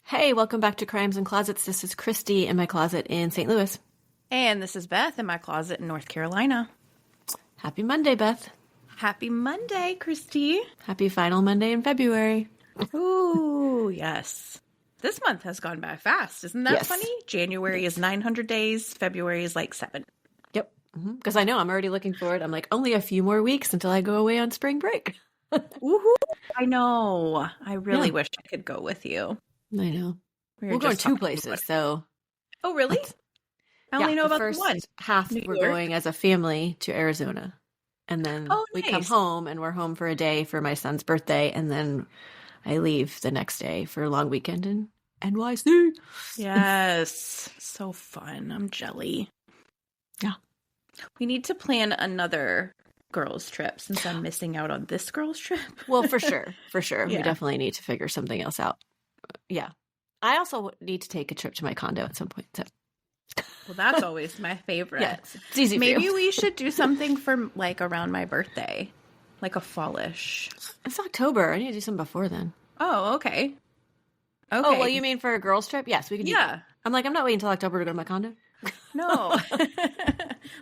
Hey, welcome back to Crimes and Closets. This is Christy in my closet in St. Louis. And this is Beth in my closet in North Carolina. Happy Monday, Beth. Happy Monday, Christy. Happy final Monday in February. Ooh, yes. This month has gone by fast. Isn't that funny? January is 900 days. February is like 7. Yep. Because I know I'm already looking forward. I'm like, only a few more weeks until I go away on spring break. Woohoo. I know. I really wish I could go with you. I know. We're going 2 places, so. Oh, really? I only know about the first one. half. We're going as a family to Arizona. And then we come home and we're home for a day for my son's birthday. And then I leave the next day for a long weekend in NYC. Yes. So fun. I'm jelly. Yeah. We need to plan another girls' trip since I'm missing out on this girls' trip. Well, for sure. For sure. Yeah. We definitely need to figure something else out. Yeah. I also need to take a trip to my condo at some point. So. Well, that's always my favorite. Yeah, it's easy for Maybe you. we should do something for like around my birthday, like a fallish. It's October. I need to do something before then. Oh, okay. Okay. Oh, well, you mean for a girls' trip? Yes, we can do that. Yeah. I'm like, I'm not waiting until October to go to my condo. No.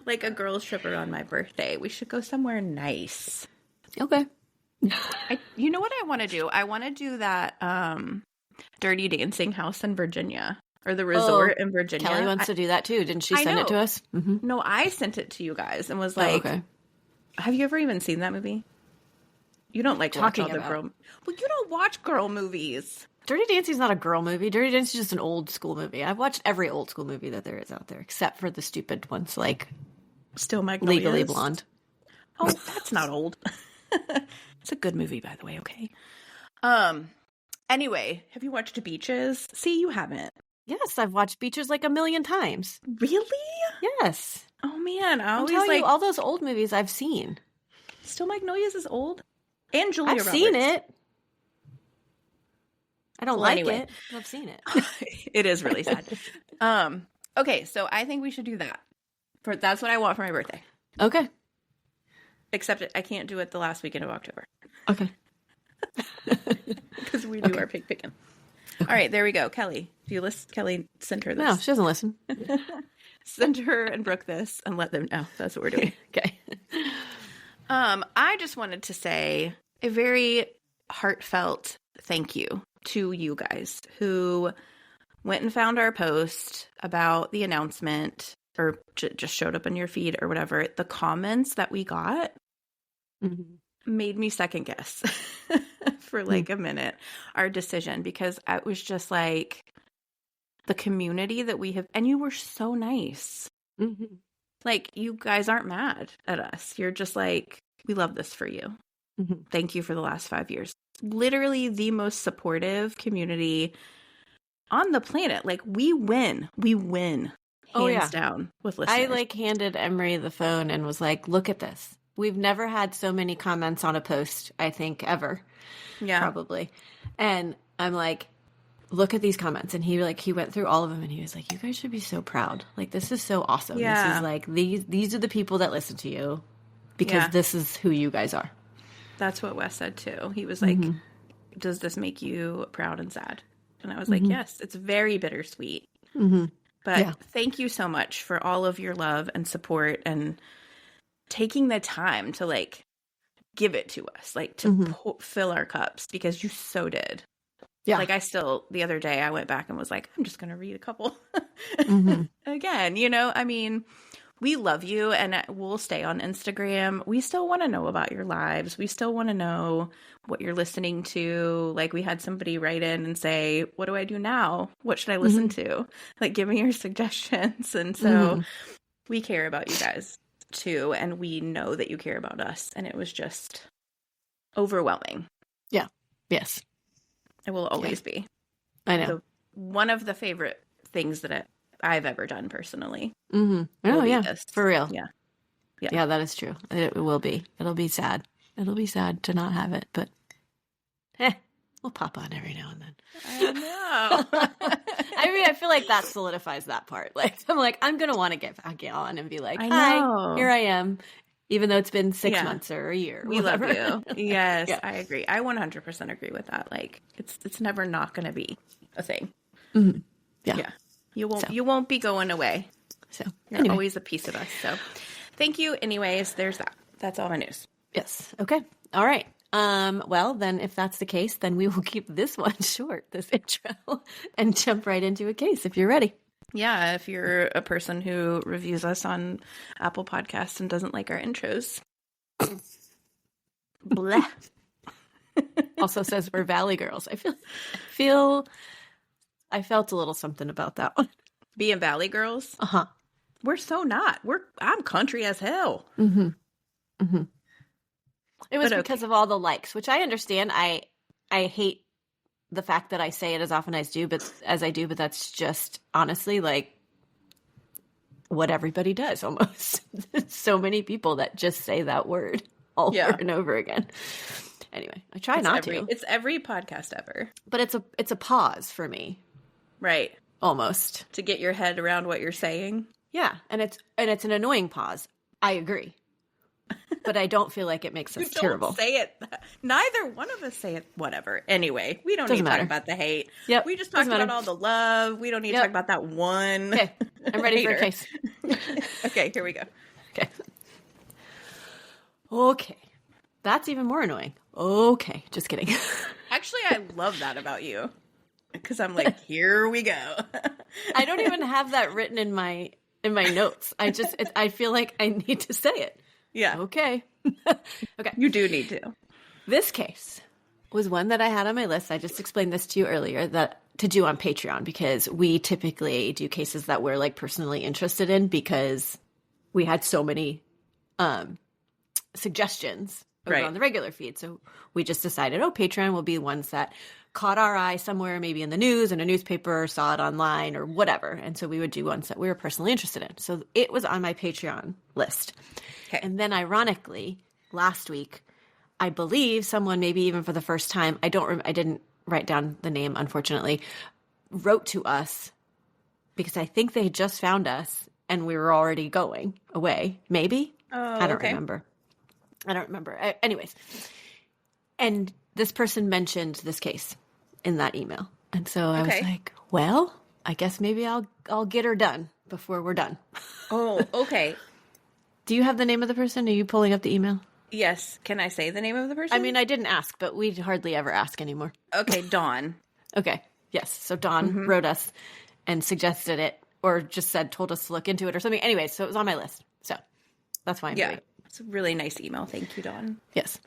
Like a girls' trip around my birthday. We should go somewhere nice. Okay. You know what I want to do? I want to do that Dirty Dancing house in Virginia. Or the resort in Virginia. Kelly wants to do that too. Didn't she send it to us? Mm-hmm. No, I sent it to you guys and was like, have you ever even seen that movie? You don't like watch all the girl. Well, you don't watch girl movies. Dirty Dancing's not a girl movie. Dirty Dancing is just an old school movie. I've watched every old school movie that there is out there, except for the stupid ones like Still Magnolias. Legally Blonde. Oh, that's not old. It's a good movie, by the way. Okay. Anyway, have you watched Beaches? See, you haven't. Yes, I've watched Beaches like a million times. Really? Yes. Oh man, I'm telling you, all those old movies I've seen. Still Magnolias is old, and Julia Roberts. I've seen it. I don't like it. I've seen it. It is really sad. Okay, so I think we should do that. That's what I want for my birthday. Okay. Except I can't do it the last weekend of October. Okay. Because we do our pig picking. Okay. All right, there we go. Kelly, do you listen? Kelly, send her this. No, she doesn't listen. Send her and Brooke this and let them know. That's what we're doing. Okay. I just wanted to say a very heartfelt thank you to you guys who went and found our post about the announcement or just showed up in your feed or whatever. The comments that we got made me second guess for like a minute our decision, because I was just like, the community that we have, and you were so nice. Like, you guys aren't mad at us. You're just like, we love this for you. Thank you for the last 5 years. Literally the most supportive community on the planet. Like, we win hands down with listeners. I handed Emery the phone and was like, look at this. We've never had so many comments on a post, I think, ever. Yeah. Probably. And I'm like, look at these comments. And he went through all of them and he was like, you guys should be so proud. Like, this is so awesome. Yeah. This is like, these are the people that listen to you because this is who you guys are. That's what Wes said too. He was like, does this make you proud and sad? And I was like, yes, it's very bittersweet. But thank you so much for all of your love and support and taking the time to give it to us, to fill our cups, because you so did. Yeah. The other day I went back and was like, I'm just going to read a couple again, I mean, we love you and we'll stay on Instagram. We still want to know about your lives. We still want to know what you're listening to. Like, we had somebody write in and say, what do I do now? What should I listen to? Give me your suggestions. And so we care about you guys too. And we know that you care about us. And it was just overwhelming. Yeah. Yes. It will always be. I know. One of the favorite things that I've ever done personally. Oh, yeah. This. For real. Yeah. Yeah, that is true. It will be. It'll be sad. It'll be sad to not have it, but we'll pop on every now and then. I know. I mean, I feel like that solidifies that part. I'm like, I'm going to want to get back on and be like, hi, here I am. Even though it's been 6 months or a year. We love you. Yes, I agree. I 100% agree with that. It's never not going to be. a thing. Mm-hmm. Yeah. You won't be going away. So you're always a piece of us. So thank you. Anyways, there's that. That's all my news. Yes. Okay. All right. Well, then if that's the case, then we will keep this one short, this intro, and jump right into a case if you're ready. Yeah. If you're a person who reviews us on Apple Podcasts and doesn't like our intros. Bleh. Also says we're Valley Girls. I felt a little something about that one. Being Valley Girls? Uh-huh. We're so not. I'm country as hell. Mm-hmm. Mm-hmm. It was because of all the likes, which I understand. I hate the fact that I say it as often as I do, but that's just honestly like what everybody does almost. So many people that just say that word over and over again. Anyway, I try not to. It's every podcast ever. But it's a pause for me. Right. Almost. To get your head around what you're saying. Yeah, and it's an annoying pause. I agree. But I don't feel like it makes us terrible. Don't say it. Neither one of us say it. Whatever. Anyway, we don't need to talk about the hate. Yep. We just talked about all the love. We don't need to talk about that one. Okay. I'm ready for a case. Okay, here we go. Okay. That's even more annoying. Okay. Just kidding. Actually, I love that about you. Because I'm like, here we go. I don't even have that written in my notes. I feel like I need to say it. Yeah. Okay. Okay. You do need to. This case was one that I had on my list. I just explained this to you earlier that to do on Patreon because we typically do cases that we're like personally interested in because we had so many suggestions over on the regular feed. So we just decided, Patreon will be ones that caught our eye somewhere, maybe in the news, in a newspaper, saw it online or whatever. And so we would do ones that we were personally interested in. So it was on my Patreon list. Okay. And then ironically, last week, I believe someone, maybe even for the first time, I didn't write down the name, unfortunately, wrote to us because I think they had just found us and we were already going away. Maybe? I don't remember. Anyways. And this person mentioned this case in that email. And so I was like, well, I guess maybe I'll get her done before we're done. Oh, okay. Do you have the name of the person? Are you pulling up the email? Yes. Can I say the name of the person? I mean, I didn't ask, but we hardly ever ask anymore. Okay, Dawn. Okay. Yes. So Dawn wrote us and suggested it or just told us to look into it or something. Anyway, so it was on my list. So that's why I'm doing it. It's a really nice email. Thank you, Dawn. Yes.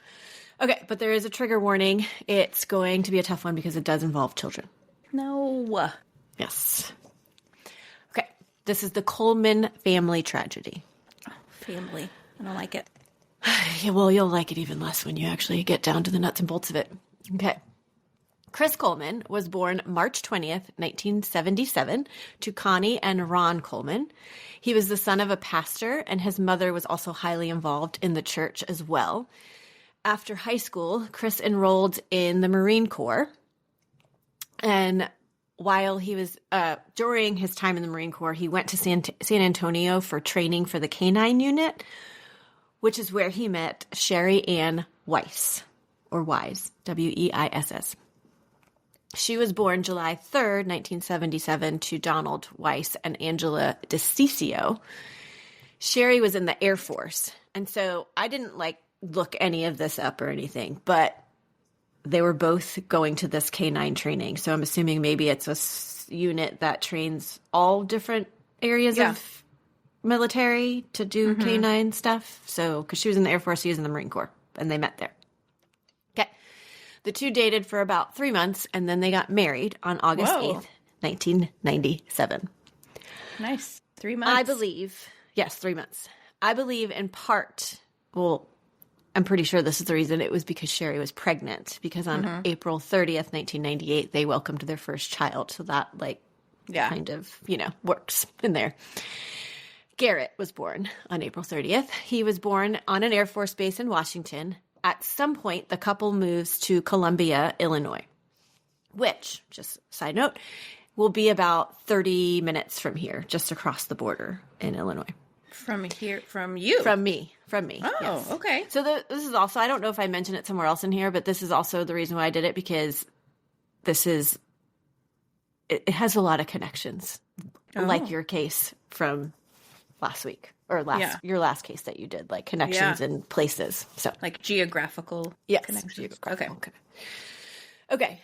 Okay, but there is a trigger warning. It's going to be a tough one because it does involve children. No. Yes. Okay, this is the Coleman Family Tragedy. Oh, family. I don't like it. Yeah, well, you'll like it even less when you actually get down to the nuts and bolts of it. Okay. Chris Coleman was born March 20th, 1977, to Connie and Ron Coleman. He was the son of a pastor, and his mother was also highly involved in the church as well. After high school, Chris enrolled in the Marine Corps. And while he was, during his time in the Marine Corps, he went to San Antonio for training for the K-9 unit, which is where he met Sheri Ann Weiss, or Wise, W-E-I-S-S. She was born July 3rd, 1977, to Donald Weiss and Angela DeCiccio. Sheri was in the Air Force. And so I didn't look any of this up or anything, but they were both going to this K-9 training. So I'm assuming maybe it's a unit that trains all different areas of military to do K-9 stuff. So, because she was in the Air Force, he was in the Marine Corps, and they met there. Okay. The two dated for about 3 months, and then they got married on August 8th, 1997. Nice. 3 months. I believe, yes, 3 months. I believe in part, well, I'm pretty sure this is the reason. It was because Sheri was pregnant, because on April 30th, 1998, they welcomed their first child. So that kind of, works in there. Garrett was born on April 30th. He was born on an Air Force base in Washington. At some point, the couple moves to Columbia, Illinois, which, just side note, will be about 30 minutes from here, just across the border in Illinois. From here? From you? From me. Oh, yes. Okay. So this is also, I don't know if I mentioned it somewhere else in here, but this is also the reason why I did it, because this is it has a lot of connections, like your case from last week or your last case that you did, like connections in places. So like geographical connections. Geographical. Okay.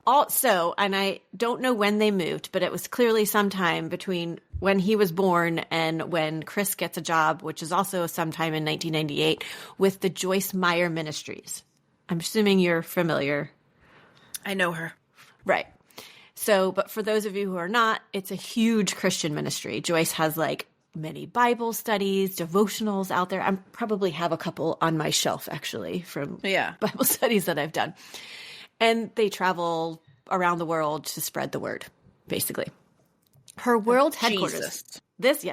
Also, and I don't know when they moved, but it was clearly sometime between when he was born and when Chris gets a job, which is also sometime in 1998, with the Joyce Meyer Ministries. I'm assuming you're familiar. I know her. Right. So, but for those of you who are not, it's a huge Christian ministry. Joyce has like many Bible studies, devotionals out there. I probably have a couple on my shelf, actually, from Bible studies that I've done. And they travel around the world to spread the word, basically. Her world headquarters. This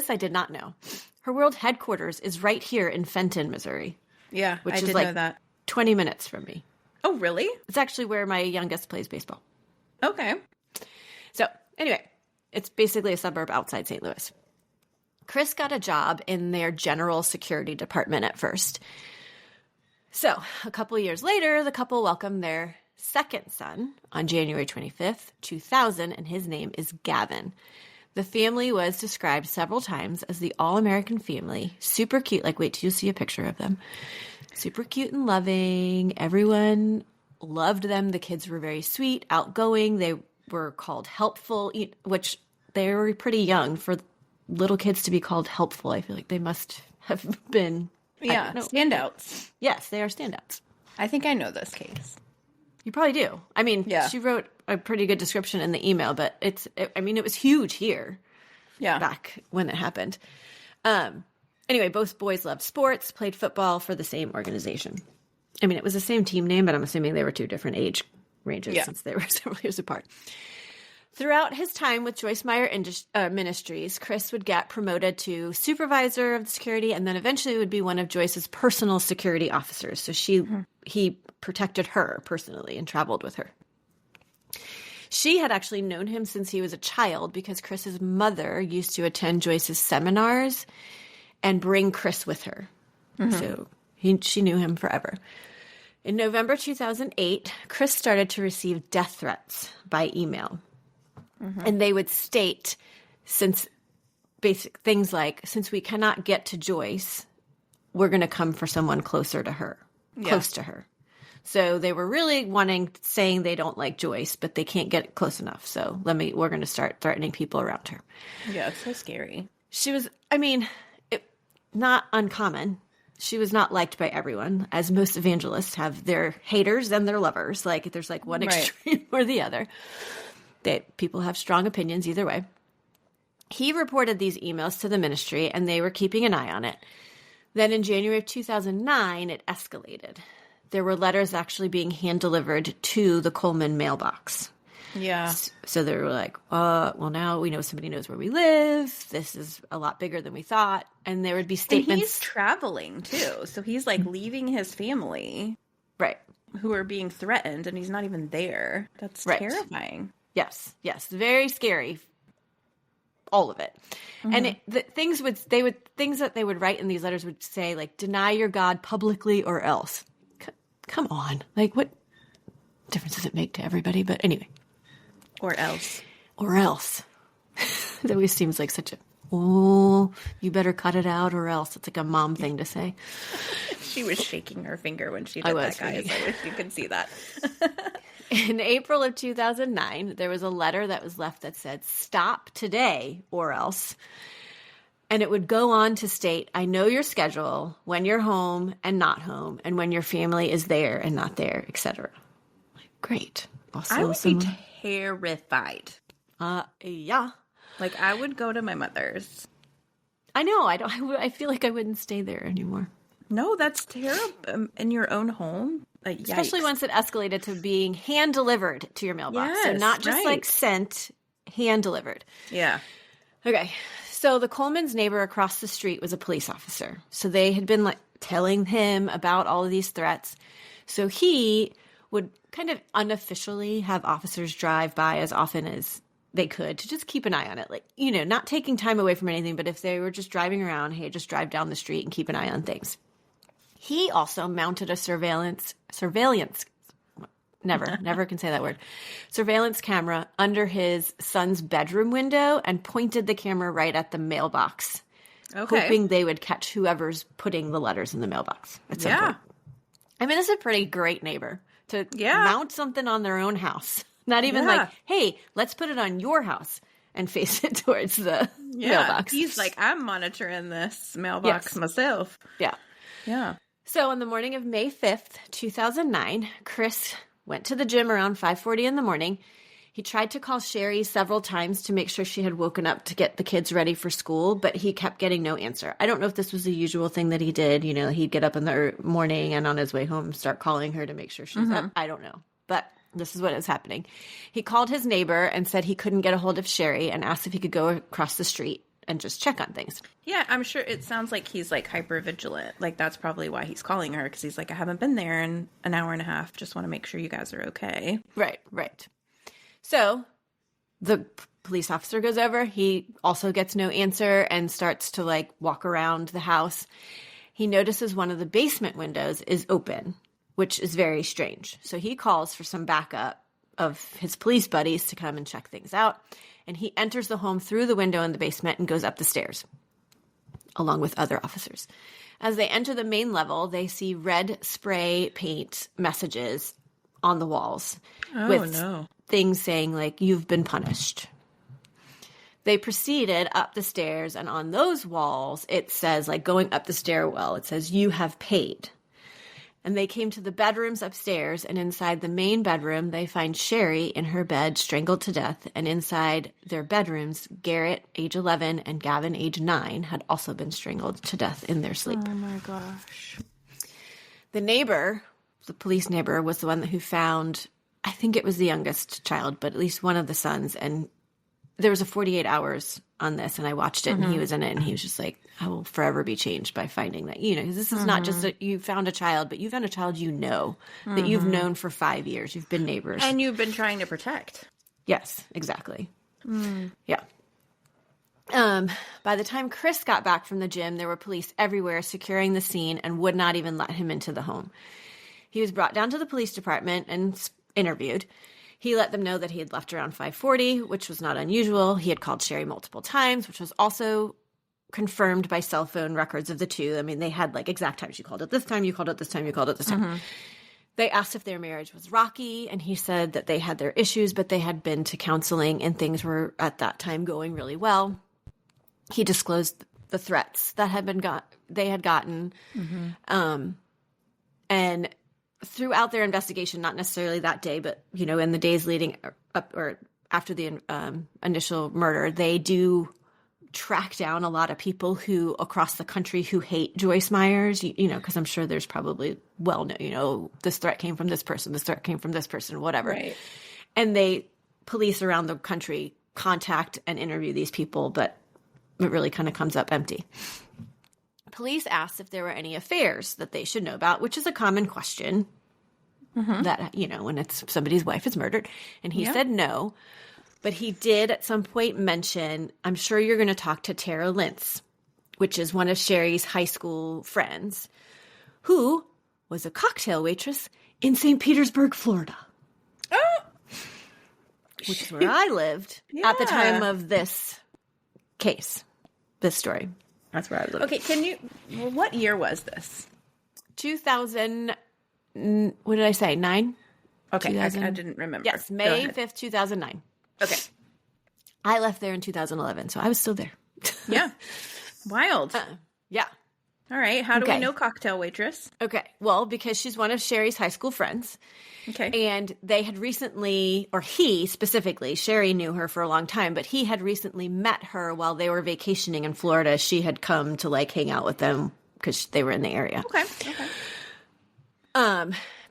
I did not know. Her world headquarters is right here in Fenton, Missouri. Yeah, which I is did like know that. 20 minutes from me. Oh, really? It's actually where my youngest plays baseball. Okay. So anyway, it's basically a suburb outside St. Louis. Chris got a job in their general security department at first. So a couple of years later, the couple welcomed their second son on January 25th, 2000, and his name is Gavin. The family was described several times as the all-American family, super cute. Like, wait till you see a picture of them. Super cute and loving. Everyone loved them. The kids were very sweet, outgoing. They were called helpful, which they were pretty young for little kids to be called helpful. I feel like they must have been... Yeah, standouts. Yes, they are standouts. I think I know this case. You probably do. I mean, she wrote a pretty good description in the email, but it was huge here. Yeah. Back when it happened. Anyway, both boys loved sports, played football for the same organization. I mean, it was the same team name, but I'm assuming they were two different age ranges since they were several years apart. Throughout his time with Joyce Meyer Ministries, Chris would get promoted to supervisor of the security and then eventually would be one of Joyce's personal security officers. So he protected her personally and traveled with her. She had actually known him since he was a child because Chris's mother used to attend Joyce's seminars and bring Chris with her. So she knew him forever. In November 2008, Chris started to receive death threats by email. And they would state basic things like, since we cannot get to Joyce, we're going to come for someone closer to her, close to her. So they were really saying they don't like Joyce, but they can't get close enough. So we're going to start threatening people around her. Yeah, it's so scary. She was, not uncommon. She was not liked by everyone, as most evangelists have their haters and their lovers. Like there's like one extreme or the other. People have strong opinions either way. He reported these emails to the ministry, and they were keeping an eye on it. Then in January of 2009, it escalated. There were letters actually being hand-delivered to the Coleman mailbox. Yeah. So they were like, well, now we know somebody knows where we live. This is a lot bigger than we thought. And there would be statements. And he's traveling, too. So he's, like, leaving his family. Right. Who are being threatened, and he's not even there. That's terrifying. Yes. Very scary. All of it. And things that they would write in these letters would say, like, deny your God publicly or else. Come on. Like, what difference does it make to everybody? But anyway. Or else. It always seems like such a, you better cut it out or else. It's like a mom thing to say. She was shaking her finger when she did that, guys. I wish you could see that. In April of 2009, there was a letter that was left that said, stop today or else. And it would go on to state, I know your schedule, when you're home and not home, and when your family is there and not there, etc. Great. Also, I would be terrified. Yeah. Like, I would go to my mother's. I know. I feel like I wouldn't stay there anymore. No, that's terrible. In your own home? Especially once it escalated to being hand-delivered to your mailbox. Yes, so not just like sent, hand-delivered. Yeah. Okay. So the Coleman's neighbor across the street was a police officer. So they had been like telling him about all of these threats. So he would kind of unofficially have officers drive by as often as they could to just keep an eye on it. Like, not taking time away from anything, but if they were just driving around, hey, just drive down the street and keep an eye on things. He also mounted a surveillance Never can say that word. Surveillance camera under his son's bedroom window and pointed the camera right at the mailbox, hoping they would catch whoever's putting the letters in the mailbox at some point. I mean, this is a pretty great neighbor to mount something on their own house. Not even like, hey, let's put it on your house and face it towards the mailbox. He's like, I'm monitoring this mailbox myself. Yeah. Yeah. So on the morning of May 5th, 2009, Chris went to the gym around 5:40 in the morning. He tried to call Sheri several times to make sure she had woken up to get the kids ready for school, but he kept getting no answer. I don't know if this was the usual thing that he did. You know, he'd get up in the morning and on his way home start calling her to make sure she's up. I don't know. But this is what is happening. He called his neighbor and said he couldn't get a hold of Sheri and asked if he could go across the street and just check on things. Yeah, I'm sure it sounds like he's like hyper vigilant. Like that's probably why he's calling her, because he's like, I haven't been there in an hour and a half. Just want to make sure you guys are okay. Right. So the police officer goes over. He also gets no answer and starts to like walk around the house. He notices one of the basement windows is open, which is very strange. So he calls for some backup of his police buddies to come and check things out. And he enters the home through the window in the basement and goes up the stairs, along with other officers. As they enter the main level, they see red spray paint messages on the walls with things saying, like, you've been punished. They proceeded up the stairs, and on those walls, it says, like, going up the stairwell, it says, you have paid. And they came to the bedrooms upstairs, and inside the main bedroom, they find Sheri in her bed, strangled to death. And inside their bedrooms, Garett, age 11, and Gavin, age 9, had also been strangled to death in their sleep. Oh, my gosh. The neighbor, the police neighbor, was the one who found, I think it was the youngest child, but at least one of the sons. And there was a 48 hours on this, and I watched it, and he was in it, and he was just like, I will forever be changed by finding that, you know, because this is not just that you found a child, but you found a child you know, that you've known for 5 years. You've been neighbors. And you've been trying to protect. Yes, exactly. Yeah. By the time Chris got back from the gym, there were police everywhere securing the scene and would not even let him into the home. He was brought down to the police department and interviewed. He let them know that he had left around 5:40, which was not unusual. He had called Sheri multiple times, which was also confirmed by cell phone records of the two. I mean, they had like exact times. You called it this time, you called it this time, you called it this time. They asked if their marriage was rocky, and he said that they had their issues, but they had been to counseling and things were at that time going really well. He disclosed the threats that had been they had gotten. And throughout their investigation, not necessarily that day, but, you know, in the days leading up or after the initial murder, they do track down a lot of people who across the country who hate Joyce Myers, you know, because I'm sure there's probably, well, no, you know, this threat came from this person, this threat came from this person, whatever. Right. And police around the country contact and interview these people, but it really kind of comes up empty. Police asked if there were any affairs that they should know about, which is a common question that, you know, when it's somebody's wife is murdered. And he said no, but he did at some point mention, I'm sure you're going to talk to Tara Lintz, which is one of Sheri's high school friends, who was a cocktail waitress in St. Petersburg, Florida. Oh! Which is where I lived at the time of this case, this story. That's where I lived. Okay, what year was this? 2000, what did I say, 9? Okay, I didn't remember. Yes, May 5th, 2009. Okay. I left there in 2011, so I was still there. Yeah. Wild. Yeah. All right, how do we know cocktail waitress? Okay, well, because she's one of Sheri's high school friends. Okay. And they had recently, or he specifically, Sheri knew her for a long time, but he had recently met her while they were vacationing in Florida. She had come to like hang out with them because they were in the area. Okay.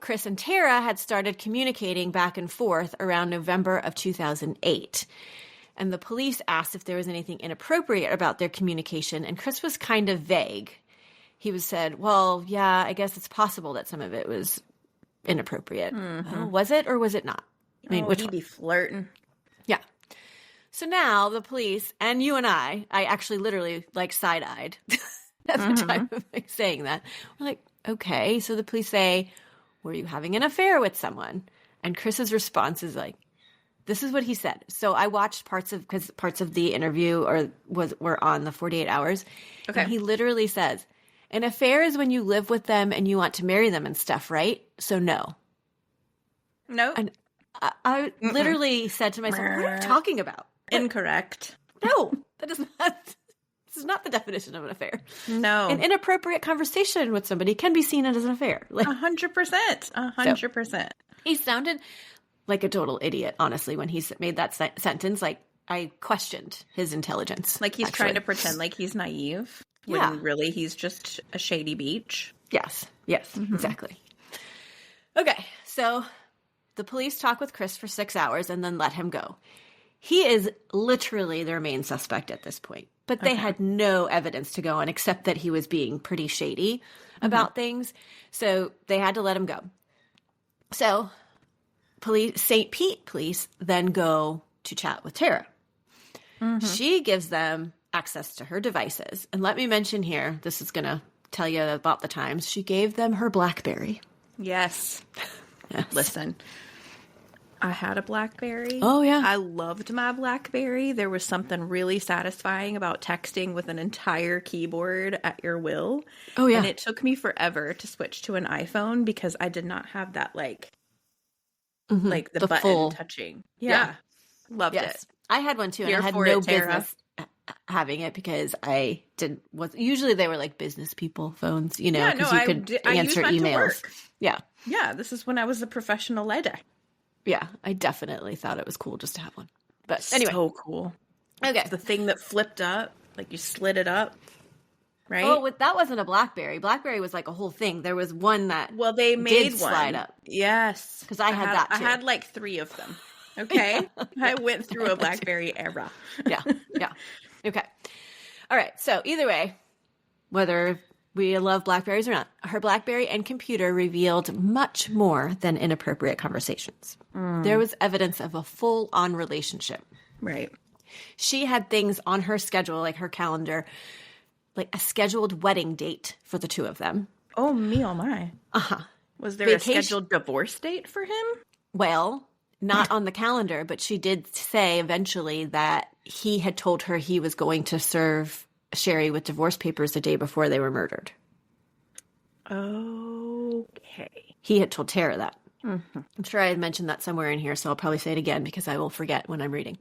Chris and Tara had started communicating back and forth around November of 2008. And the police asked if there was anything inappropriate about their communication, and Chris was kind of vague. He said, well, yeah, I guess it's possible that some of it was inappropriate. Well, was it or was it not? I mean, he'd be flirting. Yeah. So now the police and you and I actually literally like side-eyed at the time of saying that. We're like, okay. So the police say, were you having an affair with someone? And Chris's response is like, this is what he said. So I watched parts of the interview were on the 48 hours. Okay. And he literally says, an affair is when you live with them and you want to marry them and stuff, right? So no. No. And I literally said to myself, what are you talking about? Incorrect. No, this is not the definition of an affair. No. An inappropriate conversation with somebody can be seen as an affair. 100%. 100%. So, he sounded like a total idiot, honestly, when he made that sentence. Like, I questioned his intelligence. Like he's trying to pretend like he's naive. When really he's just a shady beach. Yes. Yes, exactly. Okay, so the police talk with Chris for 6 hours and then let him go. He is literally their main suspect at this point. But they had no evidence to go on except that he was being pretty shady about things. So they had to let him go. So St. Pete police then go to chat with Tara. She gives them access to her devices. And let me mention here, this is going to tell you about the times. She gave them her BlackBerry. Yes. Listen, I had a BlackBerry. Oh, yeah. I loved my BlackBerry. There was something really satisfying about texting with an entire keyboard at your will. Oh, yeah. And it took me forever to switch to an iPhone because I did not have that, like the button full touching. Yeah. Loved it. I had one, too, and I had no business having it because usually they were like business people phones, because you could answer emails. Yeah, this is when I was a professional lady. Yeah, I definitely thought it was cool just to have one. But anyway. So cool. Okay. The thing that flipped up, like you slid it up, right? Oh, that wasn't a BlackBerry. BlackBerry was like a whole thing. There was one that they made did slide up. Yes. Because I had that too. I had like 3 of them. Okay? I went through a BlackBerry era. Yeah. Okay. All right. So either way, whether we love BlackBerries or not, her BlackBerry and computer revealed much more than inappropriate conversations. There was evidence of a full-on relationship. Right. She had things on her schedule, like her calendar, like a scheduled wedding date for the two of them. Oh, me, oh my. Uh-huh. Was there a scheduled divorce date for him? Well, not on the calendar, but she did say eventually that he had told her he was going to serve Sheri with divorce papers the day before they were murdered. Okay. He had told Tara that. I'm sure I had mentioned that somewhere in here, so I'll probably say it again because I will forget when I'm reading.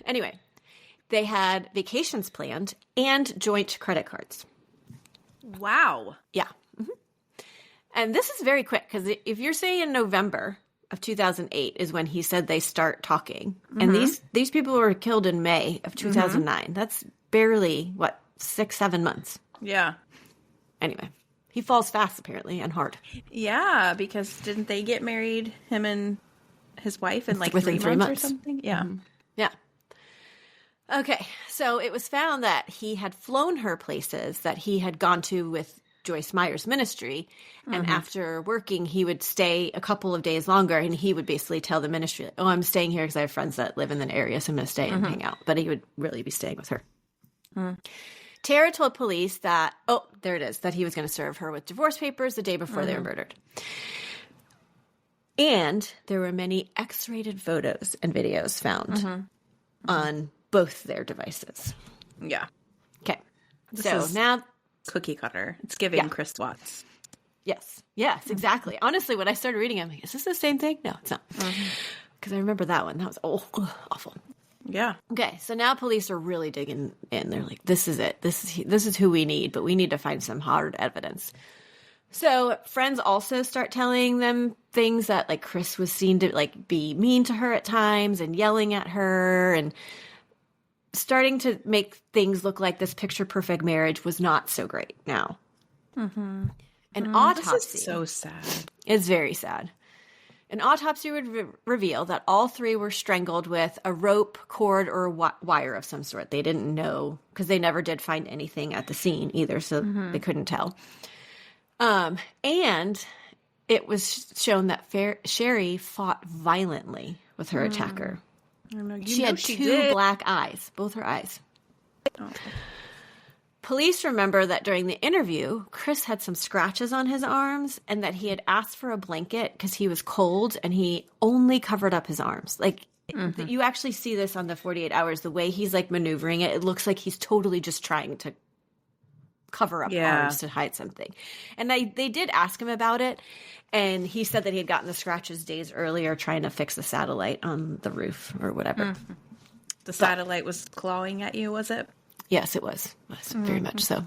Anyway, they had vacations planned and joint credit cards. Wow. Yeah. And this is very quick because if you're saying in November of 2008 is when he said they start talking, and these people were killed in May of 2009. That's barely, 6-7 months. Yeah. Anyway, he falls fast apparently and hard. Yeah, because didn't they get married, him and his wife, in like within 3 months or something? Yeah. Yeah. Okay, so it was found that he had flown her places that he had gone to with Joyce Meyer's ministry, and after working, he would stay a couple of days longer, and he would basically tell the ministry, "Oh, I'm staying here because I have friends that live in the area, so I'm going to stay and hang out." But he would really be staying with her. Tara told police that, that he was going to serve her with divorce papers the day before they were murdered. And there were many X-rated photos and videos found on both their devices. Yeah. Okay. So now... cookie cutter. It's giving Chris Watts. Yes, exactly. Honestly, when I started reading, I'm like, is this the same thing? No, it's not. Because I remember that one. That was awful. Yeah. Okay, so now police are really digging in. They're like, this is it. This is who we need, but we need to find some hard evidence. So friends also start telling them things that, like, Chris was seen to, like, be mean to her at times and yelling at her and starting to make things look like this picture-perfect marriage was not so great now. An autopsy. This is so sad. It's very sad. An autopsy would reveal that all three were strangled with a rope, cord, or wire of some sort. They didn't know because they never did find anything at the scene either, so they couldn't tell. And it was shown that Sheri fought violently with her attacker. She had two black eyes, both her eyes. Oh. Police remember that during the interview, Chris had some scratches on his arms and that he had asked for a blanket because he was cold and he only covered up his arms. Like, you actually see this on the 48 hours, the way he's like maneuvering it. It looks like he's totally just trying to cover up arms to hide something. And they did ask him about it. And he said that he had gotten the scratches days earlier trying to fix the satellite on the roof or whatever. The satellite was clawing at you, was it? Yes, it was. Very much so.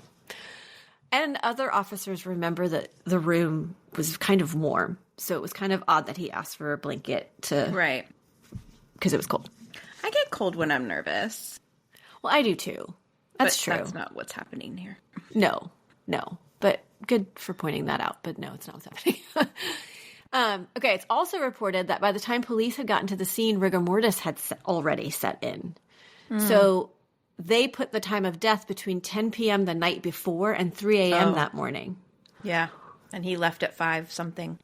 And other officers remember that the room was kind of warm. So it was kind of odd that he asked for a blanket to... Right. Because it was cold. I get cold when I'm nervous. Well, I do too. That's true. That's not what's happening here. No. But good for pointing that out. But no, it's not what's happening. Okay, it's also reported that by the time police had gotten to the scene, rigor mortis had already set in. So they put the time of death between 10 p.m. the night before and 3 a.m. that morning. Yeah, and he left at 5 something.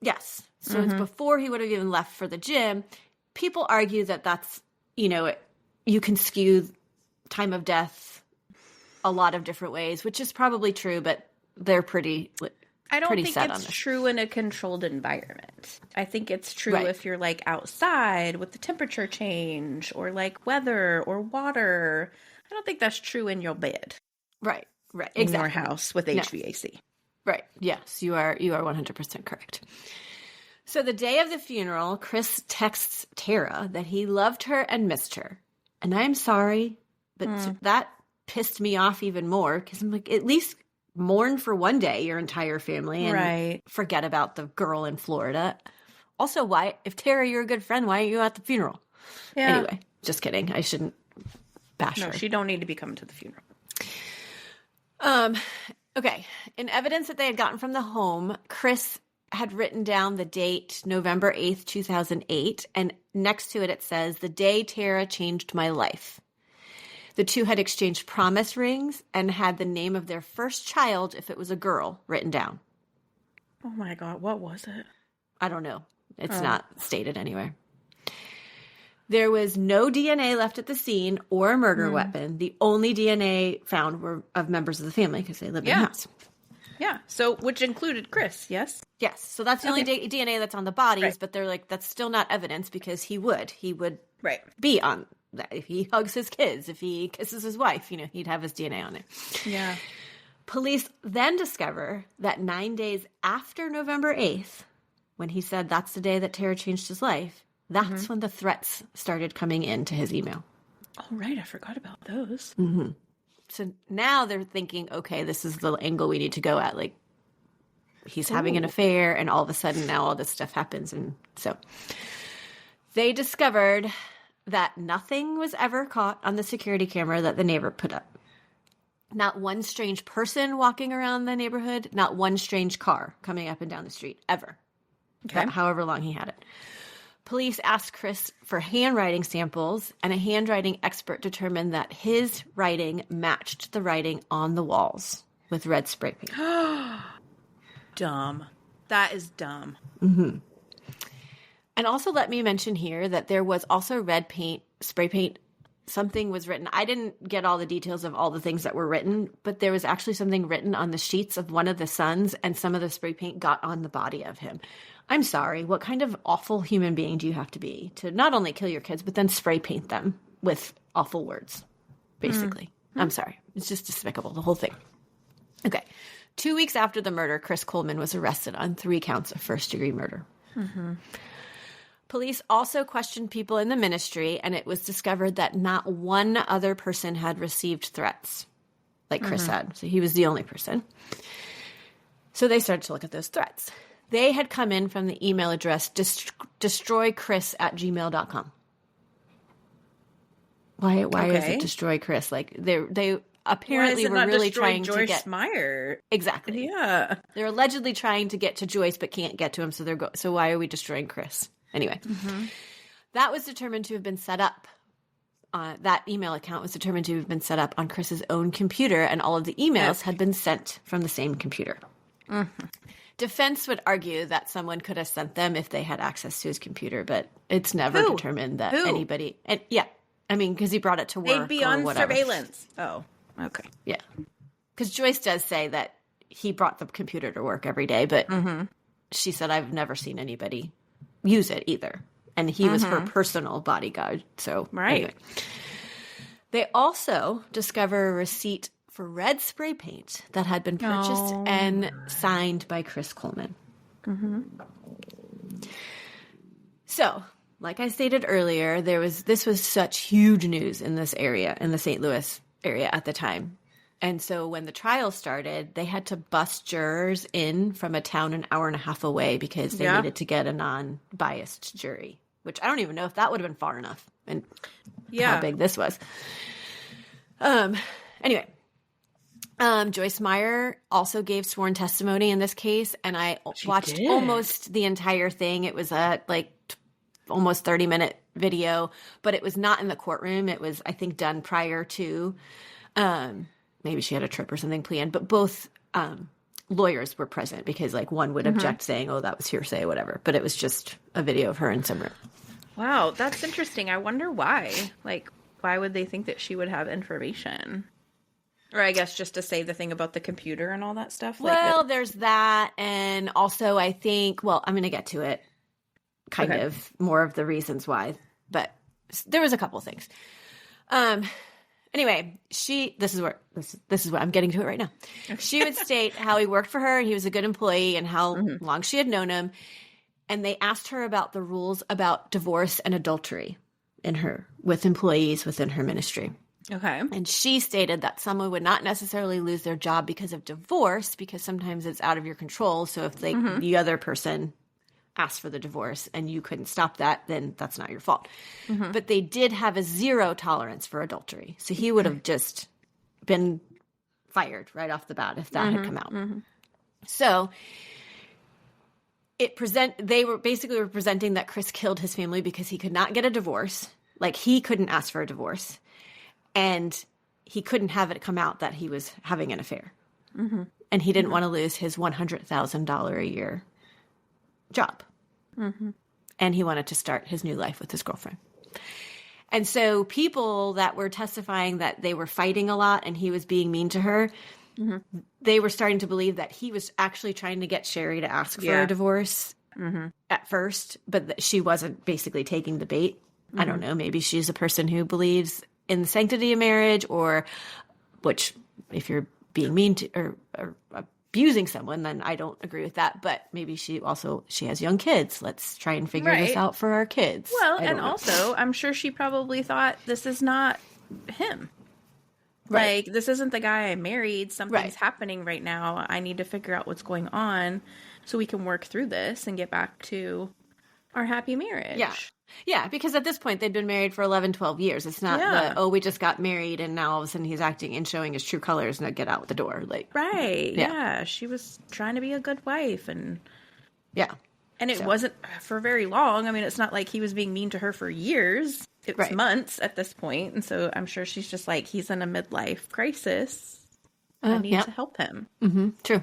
Yes. So it's before he would have even left for the gym. People argue that that's, you can skew time of death a lot of different ways, which is probably true, but they're pretty I don't think set it's true in a controlled environment. I think it's true if you're like outside with the temperature change or like weather or water. I don't think that's true in your bed. Right. Exactly. In your house with HVAC. Right. Yes, you are 100% correct. So the day of the funeral, Chris texts Tara that he loved her and missed her. And I'm sorry, but that pissed me off even more because I'm like, at least mourn for one day your entire family and forget about the girl in Florida. Also, why, if Tara, you're a good friend, why aren't you at the funeral? Yeah. Anyway, just kidding. I shouldn't bash her. No, she don't need to be coming to the funeral. Okay. In evidence that they had gotten from the home, Chris had written down the date, November 8th, 2008, and next to it, it says, "The day Tara changed my life." The two had exchanged promise rings and had the name of their first child, if it was a girl, written down. Oh my God, what was it? I don't know. It's not stated anywhere. There was no DNA left at the scene or a murder weapon. The only DNA found were of members of the family because they lived in the house. Yeah, so which included Chris, yes? Yes, so that's the only DNA that's on the bodies, but they're like, that's still not evidence because he would be on that. If he hugs his kids, if he kisses his wife, he'd have his DNA on there. Yeah. Police then discover that 9 days after November 8th, when he said that's the day that Tara changed his life, that's when the threats started coming into his email. Oh, right. I forgot about those. Mm-hmm. So now they're thinking, okay, this is the angle we need to go at. Like, he's having an affair, and all of a sudden now all this stuff happens. And so they discovered that nothing was ever caught on the security camera that the neighbor put up. Not one strange person walking around the neighborhood, not one strange car coming up and down the street, ever. Okay. However long he had it. Police asked Chris for handwriting samples, and a handwriting expert determined that his writing matched the writing on the walls with red spray paint. Dumb. That is dumb. Mm-hmm. And also let me mention here that there was also red paint, spray paint. Something was written. I didn't get all the details of all the things that were written, but there was actually something written on the sheets of one of the sons, and some of the spray paint got on the body of him. I'm sorry. What kind of awful human being do you have to be to not only kill your kids, but then spray paint them with awful words, basically? I'm sorry. It's just despicable, the whole thing. Okay. 2 weeks after the murder, Chris Coleman was arrested on 3 counts of first-degree murder. Mm-hmm. Police also questioned people in the ministry, and it was discovered that not one other person had received threats, like Chris had. So he was the only person. So they started to look at those threats. They had come in from the email address destroychris@gmail.com. Why is it destroy Chris? Like they apparently were really trying Joyce to get Meyer. Exactly. Yeah. They're allegedly trying to get to Joyce but can't get to him, so why are we destroying Chris? Anyway. That was determined to have been set up. That email account was determined to have been set up on Chris's own computer, and all of the emails had been sent from the same computer. Defense would argue that someone could have sent them if they had access to his computer, but it's never determined that anybody. And because he brought it to work. They'd be or on whatever. Surveillance. Oh, okay. Yeah, because Joyce does say that he brought the computer to work every day, but she said, I've never seen anybody use it either. And he was her personal bodyguard. So anyway. They also discover a receipt for red spray paint that had been purchased and signed by Chris Coleman. So, like I stated earlier, this was such huge news in this area, in the St. Louis area at the time. And so when the trial started, they had to bus jurors in from a town an hour and a half away because they needed to get a non-biased jury, which I don't even know if that would have been far enough and how big this was. Anyway, Joyce Meyer also gave sworn testimony in this case, and I watched almost the entire thing. It was a almost 30-minute video, but it was not in the courtroom. It was, I think, done prior to maybe she had a trip or something planned, but both lawyers were present because one would object saying, oh, that was hearsay, whatever. But it was just a video of her in some room. Wow, that's interesting. I wonder why. Why would they think that she would have information? Or I guess just to say the thing about the computer and all that stuff? There's that. And also I think, I'm going to get to it, kind of more of the reasons why. But there was a couple things. Anyway, this is what I'm getting to it right now. Okay. She would state how he worked for her, he was a good employee, and how long she had known him. And they asked her about the rules about divorce and adultery with employees within her ministry. Okay. And she stated that someone would not necessarily lose their job because of divorce, because sometimes it's out of your control. So if the other person asked for the divorce and you couldn't stop that, then that's not your fault. But they did have a zero tolerance for adultery. So he would have just been fired right off the bat if that had come out. So they were basically representing that Chris killed his family because he could not get a divorce. He couldn't ask for a divorce. And he couldn't have it come out that he was having an affair. And he didn't want to lose his $100,000 a year job. And he wanted to start his new life with his girlfriend. And so people that were testifying that they were fighting a lot and he was being mean to her, they were starting to believe that he was actually trying to get Sheri to ask for a divorce at first, but that she wasn't basically taking the bait. I don't know. Maybe she's a person who believes in the sanctity of marriage, or which if you're being mean to or abusing someone, then I don't agree with that. But maybe she has young kids. Let's try and figure this out for our kids. Well, and also I'm sure she probably thought this is not him. Right. This isn't the guy I married. Something's happening right now. I need to figure out what's going on so we can work through this and get back to our happy marriage. Yeah, because at this point they'd been married for 11, 12 years. It's not we just got married and now all of a sudden he's acting and showing his true colors and get out the door. She was trying to be a good wife and it wasn't for very long. I mean, it's not like he was being mean to her for years. It was months at this point. And so I'm sure she's just he's in a midlife crisis. I need to help him. True.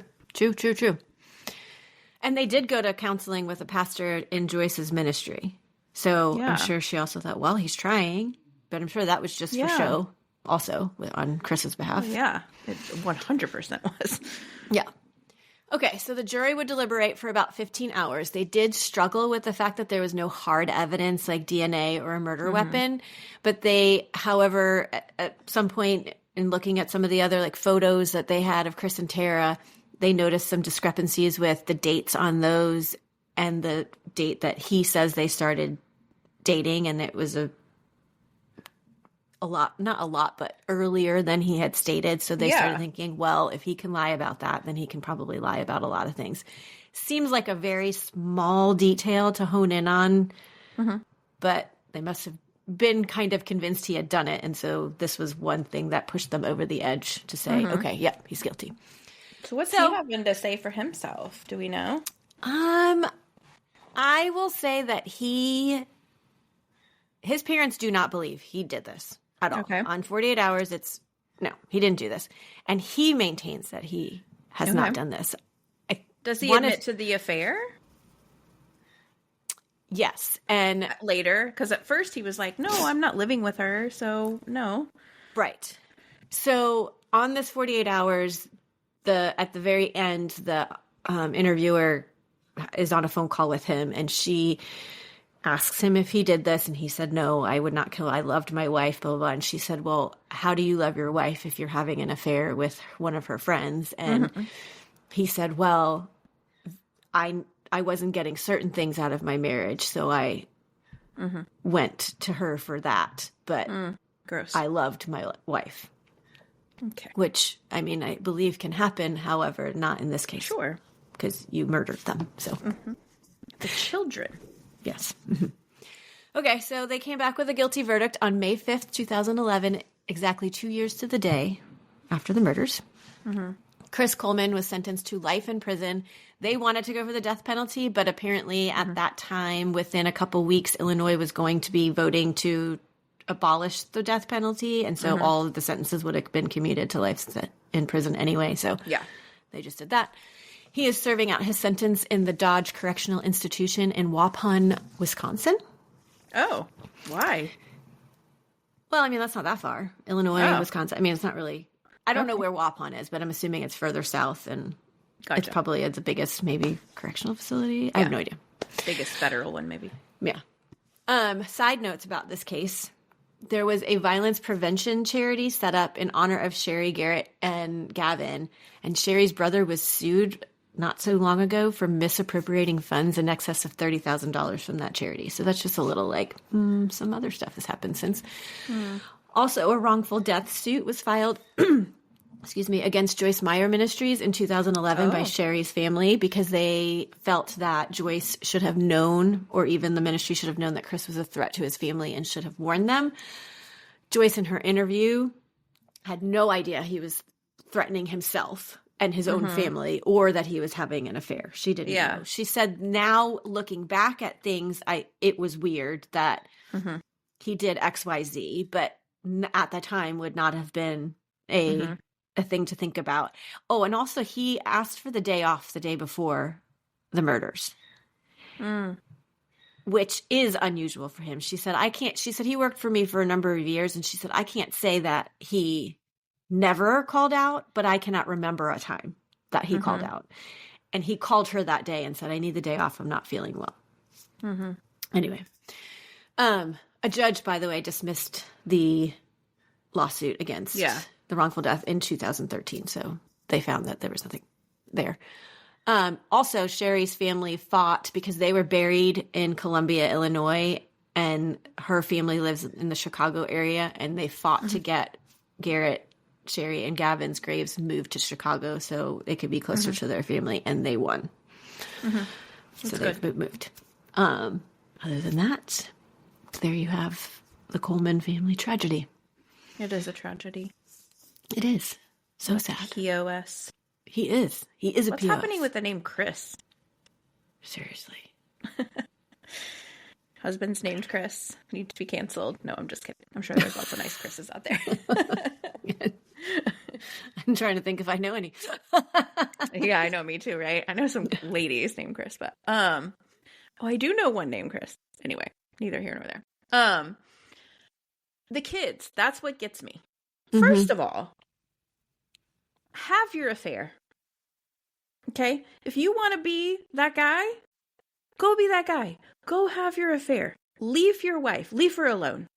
And they did go to counseling with a pastor in Joyce's ministry. So I'm sure she also thought, well, he's trying, but I'm sure that was just for show also on Chris's behalf. It 100% was. Okay, so the jury would deliberate for about 15 hours. They did struggle with the fact that there was no hard evidence like DNA or a murder weapon, but they, however, at some point in looking at some of the other photos that they had of Chris and Tara, they noticed some discrepancies with the dates on those and the date that he says they started dating, and it was not a lot, but earlier than he had stated. So they started thinking, well, if he can lie about that, then he can probably lie about a lot of things. Seems like a very small detail to hone in on, but they must have been kind of convinced he had done it. And so this was one thing that pushed them over the edge to say, okay, he's guilty. So what's he having to say for himself? Do we know? I will say that his parents do not believe he did this at all. Okay. On 48 Hours, no, he didn't do this. And he maintains that he has not done this. Does he admit to the affair? Yes. And later, because at first he was like, no, I'm not living with her, so no. Right. So on this 48 hours, at the very end, the interviewer is on a phone call with him, and she asks him if he did this, and he said, no, I would not kill. I loved my wife, blah, blah, blah. And she said, well, how do you love your wife if you're having an affair with one of her friends? And he said, well, I wasn't getting certain things out of my marriage, so I went to her for that. But gross. I loved my wife. Okay. Which, I mean, I believe can happen, however, not in this case. Sure. Because you murdered them, so. The children. Yes. Okay, so they came back with a guilty verdict on May 5th, 2011, exactly 2 years to the day after the murders. Chris Coleman was sentenced to life in prison. They wanted to go for the death penalty, but apparently at that time, within a couple weeks, Illinois was going to be voting to abolish the death penalty, and so all of the sentences would have been commuted to life in prison anyway, so they just did that. He is serving out his sentence in the Dodge Correctional Institution in Waupun, Wisconsin. Oh, why? Well, I mean, that's not that far. Illinois, Wisconsin. I mean, it's not really... I don't know where Waupun is, but I'm assuming it's further south, and it's probably the biggest, maybe, correctional facility. I have no idea. Biggest federal one, maybe. Yeah. Side notes about this case. There was a violence prevention charity set up in honor of Sheri, Garett, and Gavin, and Sheri's brother was sued not so long ago for misappropriating funds in excess of $30,000 from that charity. So that's just a little like, some other stuff has happened since. Also, a wrongful death suit was filed against Joyce Meyer Ministries in 2011 by Sheri's family because they felt that Joyce should have known, or even the ministry should have known, that Chris was a threat to his family and should have warned them. Joyce, in her interview, had no idea he was threatening himself and his own family, or that he was having an affair. She didn't know. She said, now looking back at things, it was weird that he did X, Y, Z, but at the time would not have been a thing to think about. Oh, and also he asked for the day off the day before the murders, which is unusual for him. She said, she said he worked for me for a number of years, and she said, I can't say that he never called out, but I cannot remember a time that he called out. And he called her that day and said, I need the day off. I'm not feeling well. Anyway, a judge, by the way, dismissed the lawsuit against the wrongful death in 2013. So they found that there was nothing there. Also, Sheri's family fought because they were buried in Columbia, Illinois, and her family lives in the Chicago area, and they fought to get Garett, Sheri, and Gavin's graves moved to Chicago so they could be closer to their family, and they won. So they've moved. Other than that, there you have the Coleman family tragedy. It is a tragedy. It is. So sad. POS. He is. He is a POS. What's happening with the name Chris? Seriously. Husband's named Chris. Need to be canceled. No, I'm just kidding. I'm sure there's lots of nice Chris's out there. I'm trying to think if I know any. Yeah, I know, me too, right? I know some ladies named Chris, but I do know one named Chris. Anyway, neither here nor there. The kids, that's what gets me. First of all, have your affair. Okay? If you want to be that guy, go be that guy. Go have your affair. Leave your wife. Leave her alone.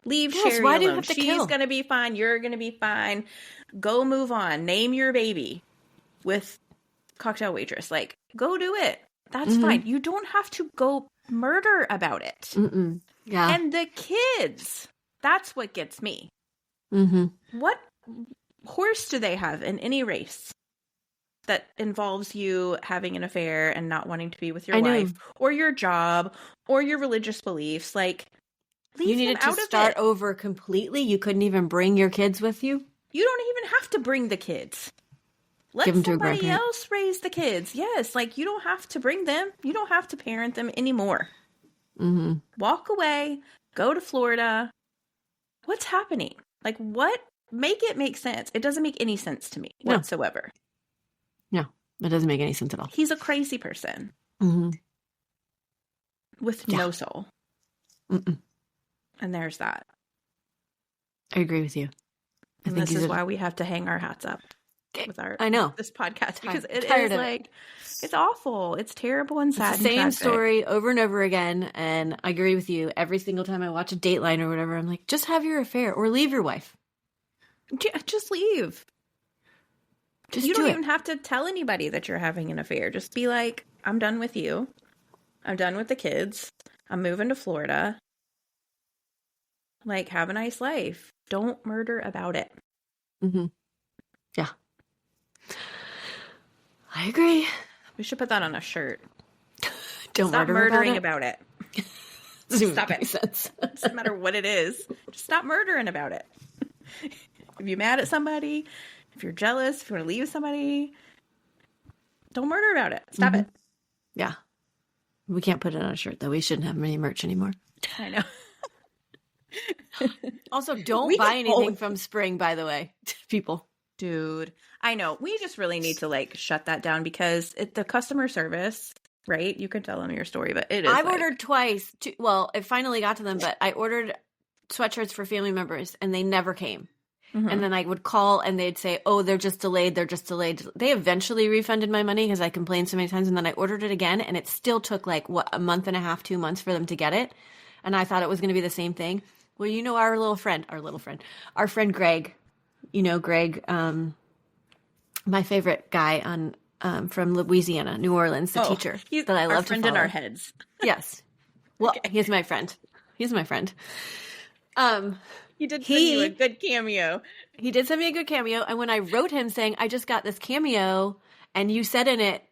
Leave Sheri why do you alone. have to She's kill? Gonna be fine. You're gonna be fine. Go move on. Name your baby with cocktail waitress. Like, go do it. That's fine. You don't have to go murder about it. Yeah. And the kids, that's what gets me. What horse do they have in any race that involves you having an affair and not wanting to be with your wife or your job or your religious beliefs? Like, leave you needed them out to of start it. over completely. You couldn't even bring your kids with you. You don't even have to bring the kids. Let Give them to a somebody grandparent. else raise the kids. Yes, like, you don't have to bring them. You don't have to parent them anymore. Walk away. Go to Florida. What's happening? Like, what? Make it make sense. It doesn't make any sense to me whatsoever. No, it doesn't make any sense at all. He's a crazy person with no soul. And there's that. I agree with you. And this is why we have to hang our hats up with this podcast, because it is like, it's awful. It's terrible and sad. It's the same story over and over again. And I agree with you. Every single time I watch a Dateline or whatever, I'm like, just have your affair or leave your wife. Just leave. You don't even have to tell anybody that you're having an affair. Just be like, I'm done with you. I'm done with the kids. I'm moving to Florida. Like, have a nice life. Don't murder about it. Mm-hmm. Yeah. I agree. We should put that on a shirt. Don't stop murdering about it. Stop it. Sense. Doesn't matter what it is. Just stop murdering about it. If you're mad at somebody, if you're jealous, if you want to leave somebody, don't murder about it. Stop it. Yeah. We can't put it on a shirt, though. We shouldn't have any merch anymore. I know. Also, don't buy anything from Spring, by the way, people. Dude, I know. We just really need to like shut that down, because the customer service, right? You can tell them your story, but it is. I've ordered twice. Well, it finally got to them, but I ordered sweatshirts for family members and they never came. Mm-hmm. And then I would call and they'd say, oh, they're just delayed. They're just delayed. They eventually refunded my money because I complained so many times. And then I ordered it again and it still took like, a month and a half, 2 months for them to get it. And I thought it was going to be the same thing. Well, you know, our friend Greg, Greg, my favorite guy from Louisiana, New Orleans, the teacher that I love to follow. Our friend in our heads. Yes. Well, he's my friend. He's my friend. He did send you a good cameo. He did send me a good cameo. And when I wrote him saying, I just got this cameo and you said in it,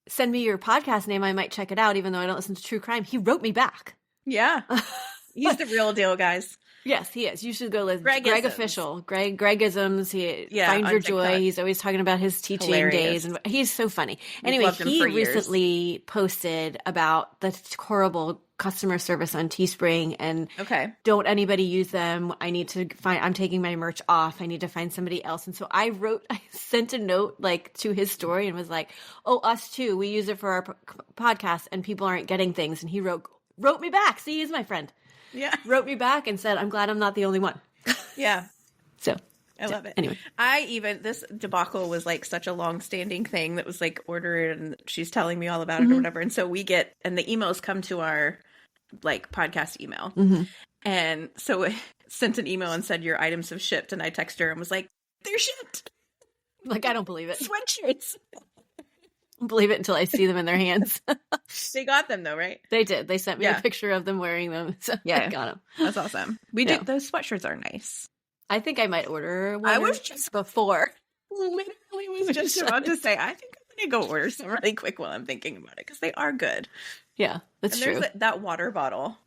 send me your podcast name, I might check it out, even though I don't listen to true crime, he wrote me back. Yeah. He's the real deal, guys. Yes, he is. You should go listen. Greg Official. Gregisms. Find Your Joy. TikTok. He's always talking about his teaching days. And he's so funny. Anyway, he recently posted about the horrible customer service on Teespring and don't anybody use them. I'm taking my merch off. I need to find somebody else. And so I sent a note like to his story and was like, oh, us too. We use it for our podcast and people aren't getting things. And he wrote me back. See, he's my friend. Yeah. Wrote me back and said, I'm glad I'm not the only one. Yeah. So I love it. Anyway. This debacle was like such a long-standing thing that was like ordered and she's telling me all about it or whatever. And so and the emails come to our like podcast email. Mm-hmm. And so I sent an email and said, your items have shipped. And I texted her and was like, they're shipped. Like, I don't believe it. Sweatshirts. Believe it until I see them in their hands. They got them though, right? They did. They sent me a picture of them wearing them. So I got them. That's awesome. We do. Those sweatshirts are nice. I think I might order one. I was just before. Literally was just about to say, I think I'm going to go order some really quick while I'm thinking about it because they are good. Yeah, that's true. There's that water bottle.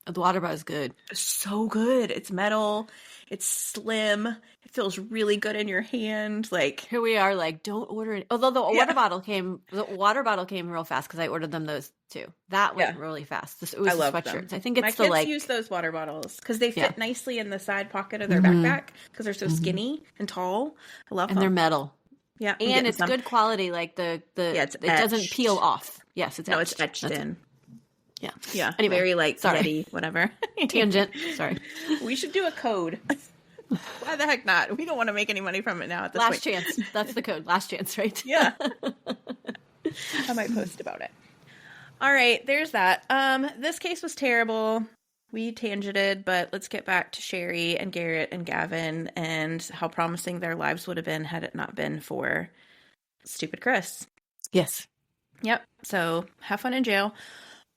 The water bottle is good. It's so good. It's metal. It's slim. It feels really good in your hand. Like here we are. Like don't order it. Although the water bottle came real fast because I ordered them those too. That went really fast. It was the sweatshirts. I think it's my kids use those water bottles because they fit nicely in the side pocket of their backpack because they're so skinny and tall. I love them. And they're metal. Yeah, and it's good quality. Like it doesn't peel off. Yes, it's etched. No, it's etched in. Yeah. Yeah. Anyway, very like Yeti, whatever. Tangent. Sorry. We should do a code. Why the heck not? We don't want to make any money from it now at this point. Last chance. That's the code. Last chance, right? Yeah. I might post about it. All right, there's that. This case was terrible. We tangented, but let's get back to Sheri and Garrett and Gavin and how promising their lives would have been had it not been for stupid Chris. Yes. Yep. So have fun in jail.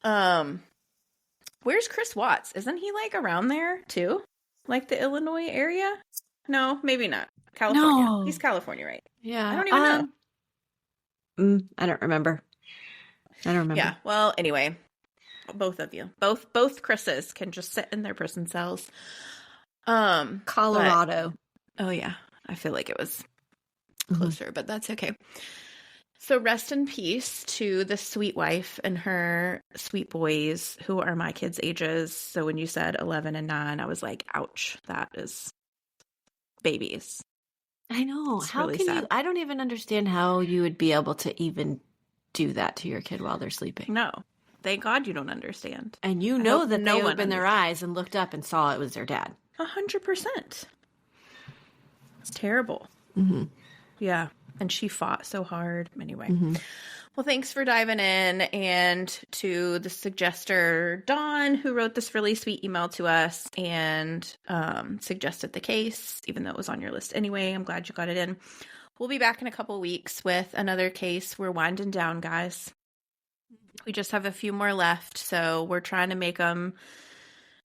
Where's Chris Watts? Isn't he like around there too? Like the Illinois area? No, maybe not. California. No. He's California, right? Yeah. I don't even know. I don't remember. Yeah. Well, anyway, both of you, both Chris's can just sit in their prison cells. Colorado. Oh yeah. I feel like it was closer, but that's okay. So rest in peace to the sweet wife and her sweet boys who are my kids' ages. So when you said 11 and 9, I was like, ouch, that is babies. I know. It's how really can sad. you? I don't even understand how you would be able to even do that to your kid while they're sleeping. No. Thank God you don't understand. And you know that they opened their eyes and looked up and saw it was their dad. 100%. It's terrible. Mm-hmm. Yeah. And she fought so hard. Anyway. Mm-hmm. Well, thanks for diving in, and to the suggester, Dawn, who wrote this really sweet email to us and suggested the case, even though it was on your list anyway. I'm glad you got it in. We'll be back in a couple weeks with another case. We're winding down, guys. We just have a few more left, so we're trying to make them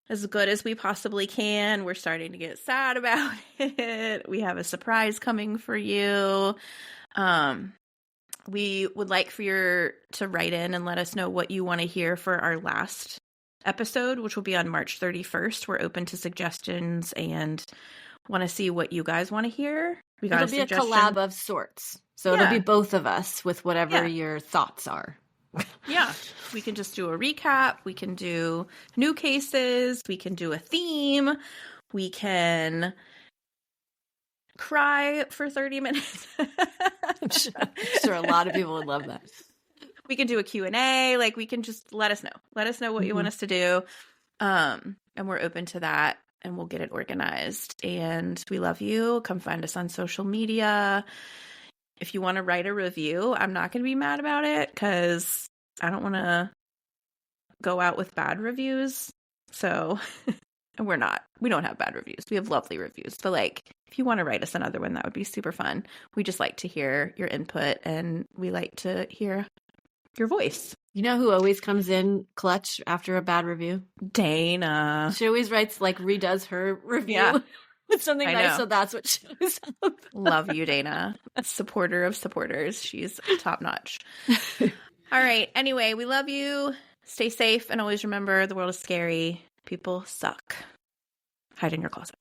as good as we possibly can. We're starting to get sad about it. We have a surprise coming for you. We would like for you to write in and let us know what you want to hear for our last episode, which will be on March 31st. We're open to suggestions and want to see what you guys want to hear. It'll be a collab of sorts. So it'll be both of us with whatever your thoughts are. Yeah. We can just do a recap. We can do new cases. We can do a theme. We can cry for 30 minutes. I'm sure a lot of people would love that. We can do a Q&A. Like, we can just let us know. Let us know what you want us to do. And we're open to that, and we'll get it organized. And we love you. Come find us on social media. If you want to write a review, I'm not going to be mad about it, because I don't want to go out with bad reviews. So, and we don't have bad reviews. We have lovely reviews. But like, if you want to write us another one, that would be super fun. We just like to hear your input, and we like to hear your voice. You know who always comes in clutch after a bad review? Dana. She always writes, like, redoes her review with something nice, so that's what shows up. Love you, Dana. Supporter of supporters. She's top notch. All right. Anyway, we love you. Stay safe, and always remember, the world is scary. People suck. Hide in your closet.